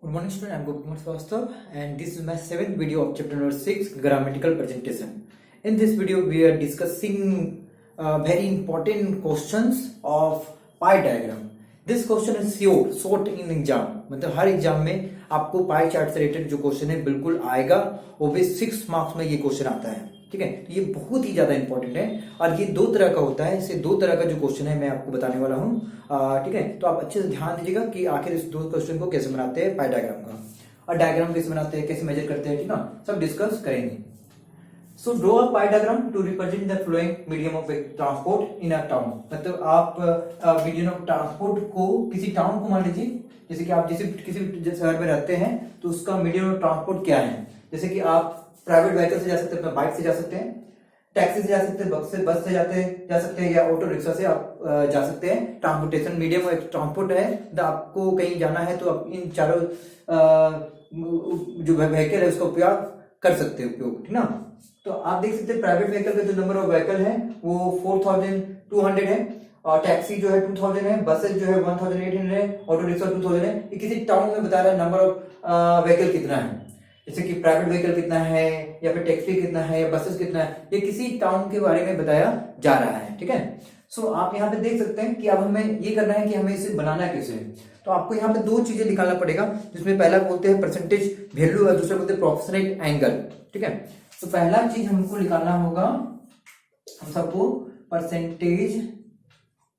Good morning, student. I'm Gopal Srivastava, and this is my seventh video of chapter number 6, grammatical presentation. In this video, we are discussing very important questions of pie diagram. This question is short in exam. मतलब हर exam में आपको pie chart से related जो question है बिल्कुल आएगा, वो भी 6 मार्क्स में ये क्वेश्चन आता है. ठीक है, तो ये बहुत ही ज्यादा इंपॉर्टेंट है और ये दो तरह का होता है. इसे दो तरह का जो क्वेश्चन है मैं आपको बताने वाला हूँ. ठीक है, तो आप अच्छे से ध्यान दीजिएगा कि आखिर इस दो क्वेश्चन को कैसे बनाते हैं पाई डायग्राम का, और डायग्राम कैसे बनाते हैं, कैसे मेजर करते हैं, ठीक ना, सब डिस्कस करेंगे. So draw a pie diagram to represent the flowing medium of transport in a town. मतलब आप मीडियम ऑफ ट्रांसपोर्ट को किसी टाउन को मान लीजिए, जैसे कि आप किसी शहर में रहते हैं तो उसका मीडियम ऑफ ट्रांसपोर्ट क्या है. जैसे कि आप प्राइवेट व्हीकल से जा सकते हैं, बाइक से जा सकते हैं, टैक्सी से जा सकते हैं, बस से जा सकते हैं, या ऑटो रिक्शा से आप जा सकते हैं. ट्रांसपोर्टेशन मीडियम ऑफ ट्रांसपोर्ट है. आपको कहीं जाना है तो आप इन चारों जो व्हीकल है उसका उपयोग कर सकते हैं, ठीक ना. तो आप देख सकते हैं प्राइवेट व्हीकल का जो नंबर ऑफ व्हीकल है वो 4200 है, और टैक्सी जो है 2000 है, बसेस जो है 1800 है, ऑटो रिक्शा 2000 है. ये किसी टाउन में बता रहा है नंबर ऑफ व्हीकल कितना है, जैसे कि प्राइवेट व्हीकल कितना है, या फिर टैक्सी कितना है, या बसेस कितना है. ये किसी टाउन के बारे में बताया जा रहा है. ठीक है, सो आप यहाँ पे देख सकते हैं कि अब हमें ये करना है कि हमें इसे बनाना कैसे है. तो आपको यहाँ पे दो चीजें निकालना पड़ेगा, जिसमें पहला बोलते हैं परसेंटेज वैल्यू और दूसरा बोलते हैं प्रोपोर्शनेट एंगल. ठीक है, तो पहला चीज हमको निकालना होगा, हम सबको परसेंटेज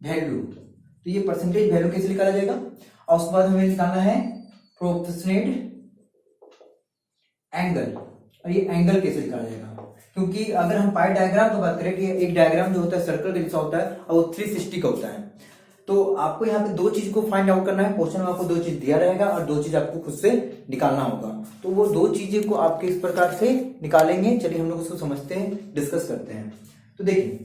वैल्यू. तो ये परसेंटेज वैल्यू कैसे निकाला जाएगा, और उसके बाद हमें निकालना है प्रोपोर्शनेट एंगल. और ये एंगल कैसे निकाला जाएगा, क्योंकि अगर हम पाई डायग्राम की बात करें कि एक डायग्राम जो होता है सर्कल के जैसा होता है और वो 360 का होता है. तो आपको यहाँ पे दो चीज को फाइंड आउट करना है. क्वेश्चन में आपको दो चीज दिया रहेगा और दो चीज आपको खुद से निकालना होगा. तो वो दो चीजें को आप किस प्रकार से निकालेंगे, चलिए हम लोग उसको समझते हैं, डिस्कस करते हैं. तो देखिए,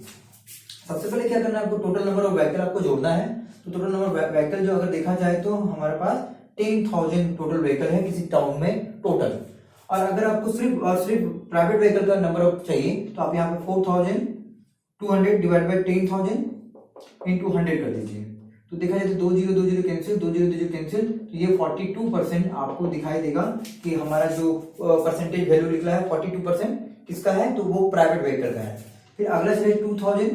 सबसे पहले क्या करना है, आपको टोटल नंबर ऑफ व्हीकल आपको जोड़ना है. तो टोटल नंबर ऑफ व्हीकल जो अगर देखा जाए तो हमारे पास 10,000 टोटल व्हीकल है किसी टाउन में टोटल. और अगर आपको सिर्फ प्राइवेट व्हीकल का नंबर ऑफ चाहिए तो आप यहाँ पे 4200 डिवाइड बाई 10,000 इंटू 100 कर दीजिए. तो देखा जाए तो 20 कैंसिल, 20 कैंसिल, तो ये 42% आपको दिखाई देगा कि हमारा जो परसेंटेज वैल्यू निकला है 42% किसका है, तो वो प्राइवेट व्हीकल का है. फिर अगला चलिए 2000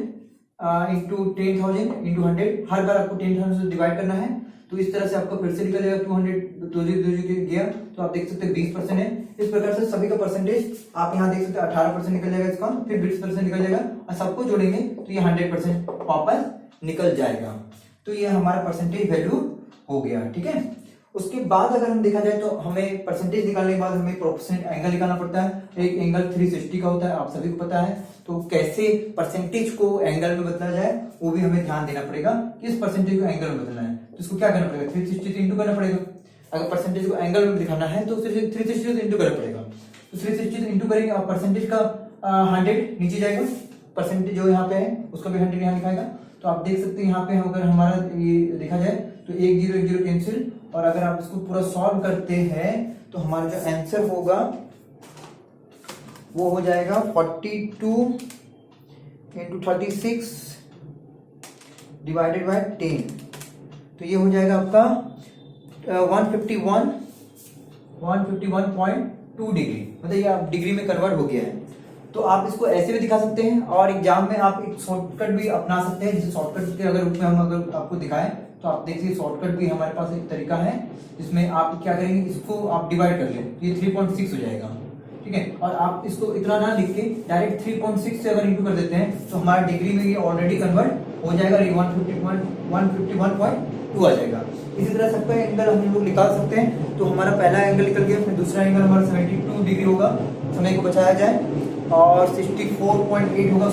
इंटू 10,000 इंटू 100. हर बार आपको 10,000 से डिवाइड करना है. तो इस तरह से आपका फिर से निकल जाएगा 200 गया, तो आप देख सकते हैं 20% है. इस प्रकार से सभी का परसेंटेज आप यहाँ देख सकते हैं 18% निकल जाएगा इसका, फिर 20% निकल जाएगा, और सबको जोड़ेंगे तो ये 100% वापस निकल जाएगा. तो ये हमारा परसेंटेज वैल्यू हो गया. ठीक है, उसके बाद अगर हम देखा जाए तो हमें परसेंटेज निकालने के बाद हमें प्रोपोर्शनेट एंगल निकालना पड़ता है. एक एंगल 360 का होता है, आप सभी को पता है. तो कैसे परसेंटेज को एंगल में बदला जाए वो भी हमें ध्यान देना पड़ेगा, किस परसेंटेज को एंगल में बदलना है. तो इसको क्या करना पड़ेगा, 360 से इंटू करना पड़ेगा. अगर परसेंटेज को एंगल में दिखाना है तो 360 से इंटू करना पड़ेगा. तो 360 से इंटू करेंगे और परसेंटेज का 100 नीचे जाएगा, परसेंटेज जो यहाँ पे है उसका भी 100 यहाँ दिखाएगा. तो आप देख सकते हैं यहाँ पे अगर हमारा ये देखा जाए तो 1 0 कैंसिल, और अगर आप इसको पूरा सॉल्व करते हैं तो हमारा जो आंसर होगा वो हो जाएगा 42 इंटू 36 डिवाइडेड बाय 10. तो ये हो जाएगा आपका 151.2 डिग्री. मतलब ये आप डिग्री में कन्वर्ट हो गया है. तो आप इसको ऐसे भी दिखा सकते हैं, और एग्जाम में आप एक शॉर्टकट भी अपना सकते हैं. जैसे शॉर्टकट के अगर रूप में हम अगर आपको दिखाएं तो आप देखिए शॉर्टकट भी हमारे पास एक तरीका है, जिसमें आप क्या करेंगे, इसको आप डिवाइड कर लें, ये 3.6 हो जाएगा. ठीक है, और आप इसको इतना ना लिख के डायरेक्ट 3.6 से अगर इंटू कर देते हैं तो हमारा डिग्री में ये ऑलरेडी कन्वर्ट हो जाएगा, 151.2 आ जाएगा. इसी तरह सबका एंगल हम लोग निकाल सकते हैं. तो हमारा पहला एंगल निकल गया, फिर दूसरा एंगल हमारा 72 डिग्री होगा, समय को बचाया जाए, और 64.8 होगा.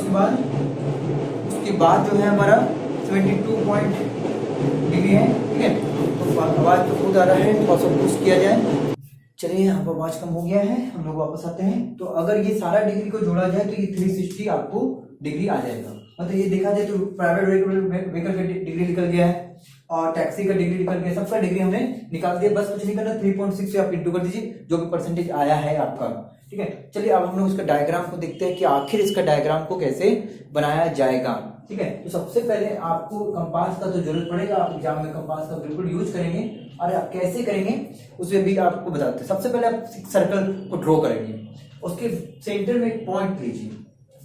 उसके बाद जो है हमारा 72 डिग्री है. ठीक है, तो आवाज तो खुद आ रहा है, थोड़ा सा बूस्ट किया जाए. चलिए, यहाँ पर आवाज कम हो गया है, हम लोग वापस आते हैं. तो अगर ये सारा डिग्री को जोड़ा जाए तो ये 360 आपको डिग्री आ जाएगा. मतलब ये देखा जाए तो प्राइवेट व्हीकल का डिग्री निकल गया है, और टैक्सी का डिग्री निकल गया, सबका डिग्री हमने निकाल दिया. बस कुछ नहीं करना, 3.6 से आप इंटू कर दीजिए जो भी परसेंटेज आया है आपका. ठीक है, चलिए अब हम लोग उसका डायग्राम को देखते हैं कि आखिर इसका डायग्राम को कैसे बनाया जाएगा. ठीक है, तो सबसे पहले आपको कंपास का तो जरूरत पड़ेगा, आप एग्जाम में कंपास का बिल्कुल यूज करेंगे. और आप कैसे करेंगे उसमें भी आपको बताते हैं। सबसे पहले आप सर्कल को ड्रॉ करेंगे, उसके सेंटर में एक पॉइंट लीजिए,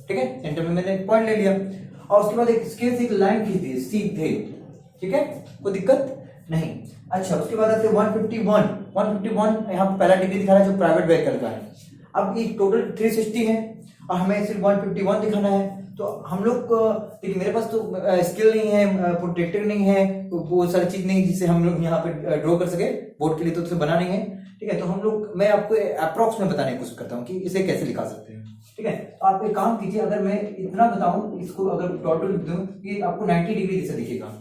ठीक है, सेंटर में मैंने एक पॉइंट ले लिया और उसके बाद एक स्केल से एक लाइन खींच दी सीधे, ठीक है, कोई दिक्कत नहीं। अच्छा, उसके बाद आते 151 यहाँ पे पहला डिग्री दिखा रहा है जो प्राइवेट व्हीकल का है। अब ये टोटल 360 है और हमें सिर्फ 151 दिखाना है, तो हम लोग देखिए मेरे पास तो स्किल नहीं है, प्रोटेक्टर नहीं है, तो वो सारी चीज नहीं जिससे हम लोग यहाँ पे ड्रॉ कर सके बोर्ड के लिए, तो उसे बना नहीं है, ठीक है। तो हम लोग, मैं आपको अप्रॉक्स में बताने की कोशिश करता हूँ कि इसे कैसे लिखा सकते हैं, ठीक है। तो आप एक काम कीजिए, अगर मैं इतना बताऊं इसको, अगर टोटल लिख दूं, ये आपको 90 डिग्री जैसा दिखेगा,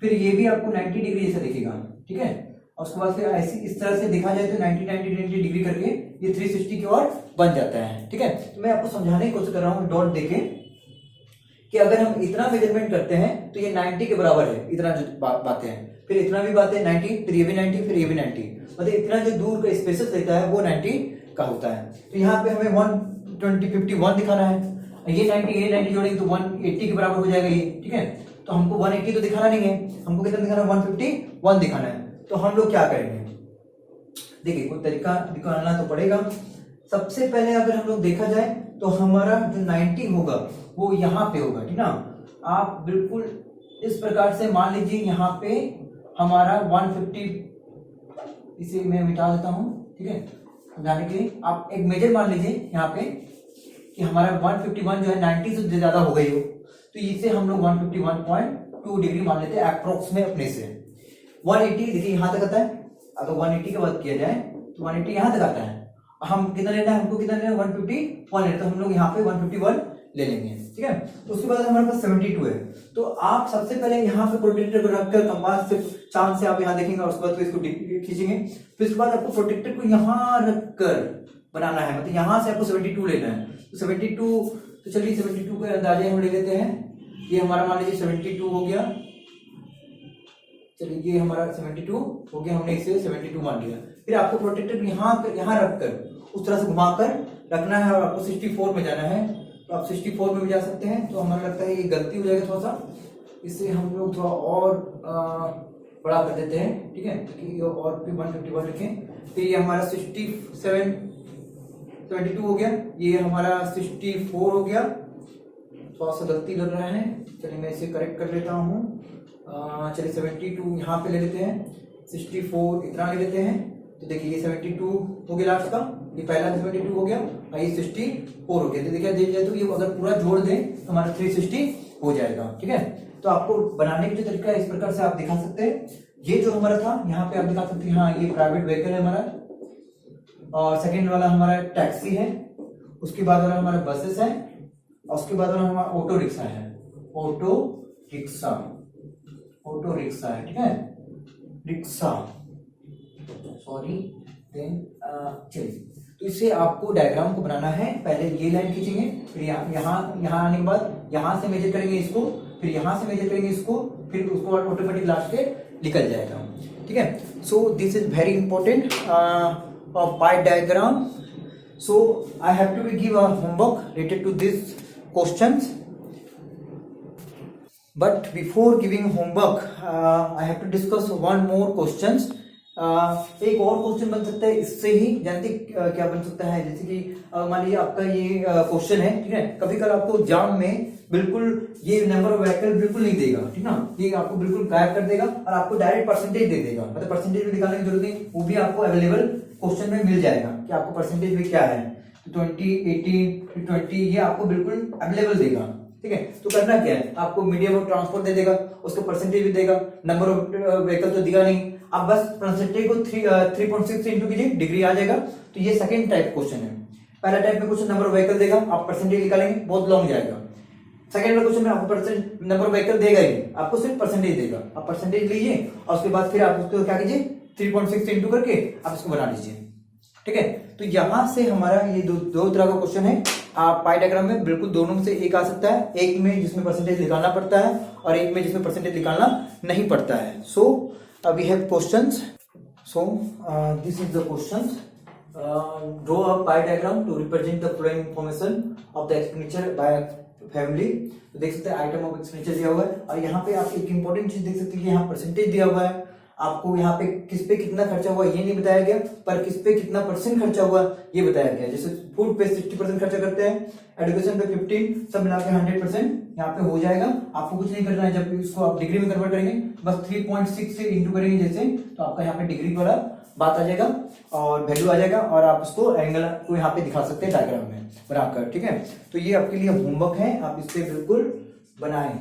फिर ये भी आपको 90 डिग्री जैसा दिखेगा, ठीक है। और उसके बाद फिर ऐसी इस तरह से देखा जाए तो 90 डिग्री करके ये 360 की ओर बन जाता है, ठीक है। तो मैं आपको समझाने की कोशिश कर रहा हूँ डॉट देके कि अगर हम इतना मेजरमेंट करते हैं तो ये 90 के बराबर है, इतना जो बातें हैं, फिर इतना भी बातें 90, फिर ये भी 90, फिर ये भी 90, मतलब इतना जो दूर का स्पेसेस रहता है वो 90 का होता है। तो यहाँ पे हमें 151 दिखाना है, ये 90 ये 90 जोड़ेंगे तो 180 के बराबर हो जाएगा ये, ठीक है। तो हमको 180 तो दिखाना नहीं है, हमको कितना दिखाना है, 151 दिखाना है। तो हम लोग क्या करेंगे, देखिए कोई तरीका निकालना तो पड़ेगा। सबसे पहले अगर हम लोग देखा जाए तो हमारा जो 90 होगा वो यहाँ पे होगा, ठीक ना। आप बिल्कुल इस प्रकार से मान लीजिए, यहाँ पे हमारा 150, इसे मैं मिटा देता हूँ, ठीक है, समझाने के लिए। आप एक मेजर मान लीजिए यहाँ पे कि हमारा 151 जो है 90 से ज्यादा हो गई हो, तो इसे हम लोग 151.2 डिग्री मान लेते हैं अप्रोक्स में अपने से। 180 देखिए यहाँ तक आता है, अगर 180 की बात किया जाए तो 180 यहाँ तक आता है। हम कितना लेना है, हमको कितना लेना है, 151 लेना, तो हम लोग यहाँ पे 151 ले लेंगे, ठीक है। तो उसके बाद हमारे पास 72 है। तो आप सबसे पहले यहाँ पे प्रोटेक्टर को रखकर कंपास से चांद से आप यहाँ देखेंगे और उसके बाद तो इसको खींचेंगे, फिर उसके बाद आपको प्रोटेक्टर को यहाँ रखकर बनाना है, मतलब यहाँ से आपको 72 लेना है। तो 72, तो चलिए 72 का अंदाजा हम ले लेते हैं। ये हमारा मान लीजिए 72 हो गया, चलिए ये हमारा 72 हो गया, हमने इसे 72 मान लिया। फिर आपको प्रोटेक्टर यहाँ रखकर उस तरह से घुमाकर रखना है और आपको 64 में जाना है। तो आप 64 में भी जा सकते हैं। तो हमें लगता है ये गलती हो जाएगा थोड़ा सा, इसे हम लोग थोड़ा और बड़ा कर देते हैं, ठीक है, क्योंकि और फिर 151 लिखें। फिर ये हमारा 72 हो गया, ये हमारा 64 हो गया, थोड़ा सा गलती कर रहा है, चलिए मैं इसे करेक्ट कर लेता हूँ। चलिए 72 यहाँ पे ले लेते हैं, 64 इतना ले लेते हैं। तो देखिए ये 72 हो गया लास्ट का, ये पहला 72 हो गया और ये 64 हो गया। तो देखिए तो ये अगर पूरा जोड़ दें तो हमारा 360 हो जाएगा, ठीक है। तो आपको बनाने का जो तरीका है इस प्रकार से आप दिखा सकते हैं। ये जो हमारा था यहाँ पे आप दिखा सकते हैं, हाँ ये प्राइवेट व्हीकल है हमारा, और सेकेंड वाला हमारा टैक्सी है, उसके बाद वाला हमारा बसेस है, और उसके बाद वाला हमारा ऑटो रिक्शा है, ऑटो रिक्शा है, ठीक है, रिक्शा, सॉरी। देन चलिए, तो इसे आपको डायग्राम को बनाना है। पहले ये लाइन खींचेंगे, फिर यहाँ आने के बाद यहाँ से मेजर करेंगे इसको, फिर यहाँ से मेजर करेंगे इसको, फिर उसको ऑटोमेटिक लास्ट पे निकल जाएगा, ठीक है। So this is very important pie diagram. So I have to give a homework related to this questions, but before giving homework I have to discuss one more questions। एक और question बन सकता है इससे ही, जानते क्या बन सकता है, जैसे कि मान लीजिए आपका ये क्वेश्चन है, ठीक है, कभी कभी आपको एग्जाम में बिल्कुल ये नंबर ऑफ व्हीकल बिल्कुल नहीं देगा, ठीक ना, ये आपको बिल्कुल गायब कर देगा और आपको डायरेक्ट परसेंटेज दे देगा, मतलब परसेंटेज में दिखाने की जरूरत नहीं, वो भी आपको अवेलेबल क्वेश्चन में मिल जाएगा कि आपको परसेंटेज में क्या है। तो 20, 18, 20 ये आपको बिल्कुल अवेलेबल देगा, ठीक है। तो करना क्या है, आपको मीडियम ऑफ ट्रांसपोर्ट दे देगा, उसका परसेंटेज भी देगा, नंबर ऑफ व्हीकल तो दिया नहीं, आप बस परसेंटेज को 3.6 इंटू कीजिए, डिग्री आ जाएगा। तो ये सेकंड टाइप क्वेश्चन है। पहला टाइप में क्वेश्चन नंबर ऑफ व्हीकल देगा, आप परसेंटेज निकालेंगे, बहुत लॉन्ग जाएगा। सेकंड वाला क्वेश्चन में आपको नंबर ऑफ व्हीकल देगा ही, आपको सिर्फ परसेंटेज देगा, आप परसेंटेज लीजिए और उसके बाद फिर आप उसको क्या कीजिए, 3.6 इंटू करके आप इसको बना लीजिए, ठीक है। तो यहां से हमारा ये दो तरह का क्वेश्चन है। आप पाई डायग्राम में बिल्कुल दोनों में से एक आ सकता है, एक में जिसमें परसेंटेज निकालना पड़ता है और एक में जिसमें परसेंटेज निकालना नहीं पड़ता है। So we have questions. So this is the questions. Draw a pie diagram to represent the following information of the expenditure by family. तो देख सकते हैं आइटम ऑफ एक्सपेंडिचर दिया हुआ है और यहाँ पे आप एक इंपॉर्टेंट चीज देख सकते हैं कि यहाँ परसेंटेज दिया हुआ है आपको यहाँ पे किस पे कितना खर्चा हुआ ये नहीं बताया गया, पर किस पे कितना % खर्चा हुआ ये बताया गया। जैसे फूड पे 60% खर्चा करते हैं, एजुकेशन पे 15, सब मिला के 100% यहाँ पे हो जाएगा। आपको कुछ नहीं करना है, जब इसको आप डिग्री में कन्वर्ट करेंगे बस 3.6 से इंटू करेंगे जैसे, तो आपका यहाँ पे डिग्री वाला बात आ जाएगा और वैल्यू आ जाएगा, और आप उसको एंगल को यहाँ पे दिखा सकते हैं डायग्राम में बनाकर। ठीक है, तो ये आपके लिए होमवर्क है, आप इससे बिल्कुल बनाएं।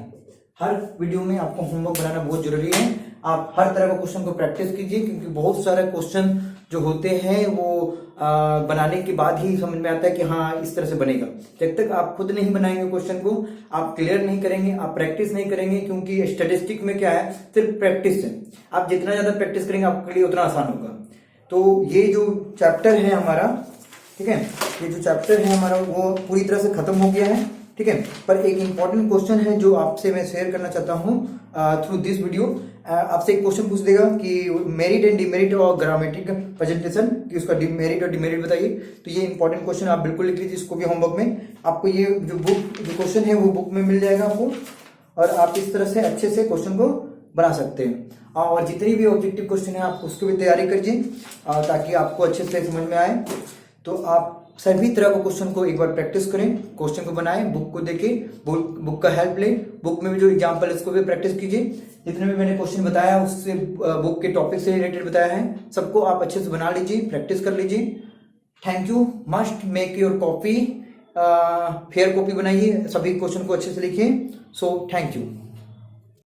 हर वीडियो में आपको होमवर्क बनाना बहुत जरूरी है। आप हर तरह का क्वेश्चन को प्रैक्टिस कीजिए, क्योंकि बहुत सारे क्वेश्चन जो होते हैं वो बनाने के बाद ही समझ में आता है कि हाँ इस तरह से बनेगा। जब तक आप खुद नहीं बनाएंगे क्वेश्चन को, आप क्लियर नहीं करेंगे, आप प्रैक्टिस नहीं करेंगे, क्योंकि स्टैटिस्टिक में क्या है, सिर्फ प्रैक्टिस है। आप जितना ज्यादा प्रैक्टिस करेंगे आपके लिए उतना आसान होगा। तो ये जो चैप्टर है हमारा, ठीक है, ये जो चैप्टर है हमारा वो पूरी तरह से खत्म हो गया है। ठीक है, पर एक इंपॉर्टेंट क्वेश्चन है जो आपसे मैं शेयर करना चाहता हूँ थ्रू दिस वीडियो। आपसे एक क्वेश्चन पूछ देगा कि मेरिट एंड डिमेरिट और ग्रामेटिक प्रेजेंटेशन, कि उसका मेरिट और डिमेरिट बताइए। तो ये इंपॉर्टेंट क्वेश्चन आप बिल्कुल लिख लीजिए इसको भी होमवर्क में। आपको ये जो क्वेश्चन है वो बुक में मिल जाएगा आपको, और आप इस तरह से अच्छे से क्वेश्चन को बना सकते हैं। और जितनी भी ऑब्जेक्टिव क्वेश्चन है आप उसकी भी तैयारी करिए ताकि आपको अच्छे से समझ में आए। तो आप सभी तरह के क्वेश्चन को एक बार प्रैक्टिस करें, क्वेश्चन को बनाएं, बुक को देखें, बुक का हेल्प लें। बुक में भी जो एग्जाम्पल है उसको भी प्रैक्टिस कीजिए। जितने भी मैंने क्वेश्चन बताया उससे बुक के टॉपिक से रिलेटेड बताया है, सबको आप अच्छे से बना लीजिए, प्रैक्टिस कर लीजिए। Thank you. Must make your copy, fair copy बनाइए, सभी क्वेश्चन को अच्छे से लिखिए। So thank you.